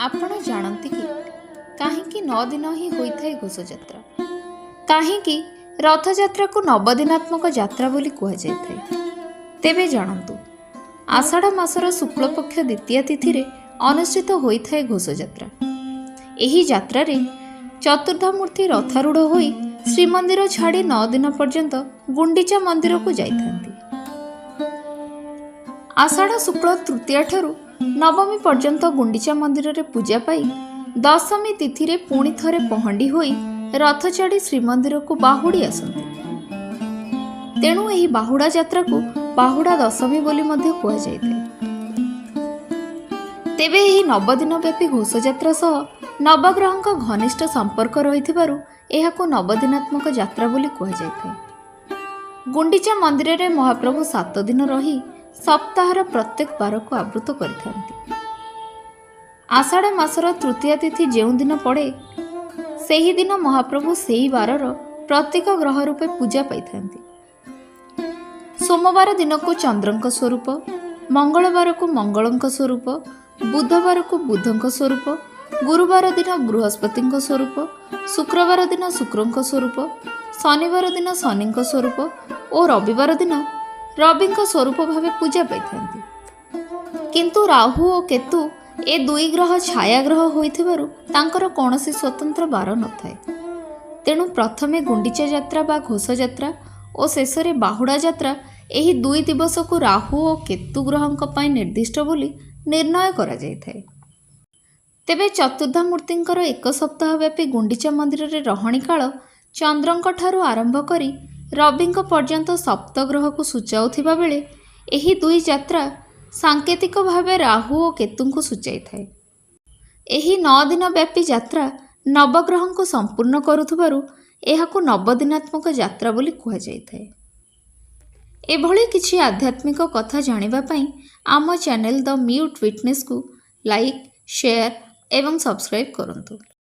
आपण जानती कि कहीं 9 दिन ही होता है घोषयात्रा, कहीं रथयात्रा को नवदिनात्मक यात्रा बोली कहुए। तेबे जानतु आषाढ़ मासर शुक्लपक्ष द्वितीय तिथि रे अनुष्ठित होता है घोषयात्रा। एही यात्रा रे चतुर्धामूर्ति रथारूढ़ होई श्रीमंदिर छाड़ी 9 दिन पर्यंत गुंडीचा मंदिर को जाइथांती। आषाढ़ शुक्ल तृतीया ठारू नवमी पर्यंत गुंडीचा मंदिर रे पूजा पाई दशमी तिथि रे पुणी थरे पहंडी होई रथ चढ़ी श्रीमंदिर को बाहुड़ी आसंती। तेणु एही बाहुड़ा यात्रा को बाहुड़ा दशमी बोली मध्य कुहा जायते। तेबे एही 9 दिन व्यापी घोषयात्रा सह नवग्रहଙ୍କ घनिष्ठ संपर्क रहिथिबारु एहाको नवदिनात्मक यात्रा बोली कुहा जायते। गुंडीचा मंदिर रे महाप्रभु 7 दिन रही सप्ताहर प्रत्येक बार को आवृत करिथांती। आषाढ़ मासर तृतीय तिथि जेउं दिन पड़े सेही दिन महाप्रभु सेही बारर प्रत्येक ग्रह रूपे पूजा पाइथांती। सोमवार दिन को चंद्रंक स्वरूप, मंगलवार को मंगलंक स्वरूप, बुधवार को बुधंक स्वरूप, गुरुवार दिन बृहस्पतिंक स्वरूप, शुक्रवार दिन शुक्रंक स्वरूप, शनिवार दिन शनिंक स्वरूप और रविवार दिन रविंक स्वरूप भावे पूजा पाइथांती। किंतु राहु और केतु ए दुई ग्रह छाया ग्रह होइथिबारु तांकर कौनसी स्वतंत्र बार नथाय। तेणु प्रथमे गुंडीचा यात्रा बा घोष यात्रा और शेषरे बाहुड़ा यात्रा एही दुई दिवस को राहु और केतु ग्रहंक पई निर्दिष्ट बोली निर्णय करा जायथाय। तेबे चतुर्धामूर्तिंकर 1 सप्ताह व्यापी गुंडीचा मंदिर रे रहणी काल चंद्रंक ठारू आरंभ करी रविंक पर्यंत सप्तग्रह को सूचाउथिबा बेले एही दुई यात्रा सांकेतिक भावे राहु और केतु को सूचाई थाए। एही 9 दिन व्यापी यात्रा नवग्रह को संपूर्ण करुथिबारु एहाको नवदिनात्मक यात्रा बोली कुहा जायथाए। एभली किछि आध्यात्मिक कथा जानिबा पई आम चैनल द म्यूट विटनेस को लाइक, शेयर एवं सब्सक्राइब करंतु।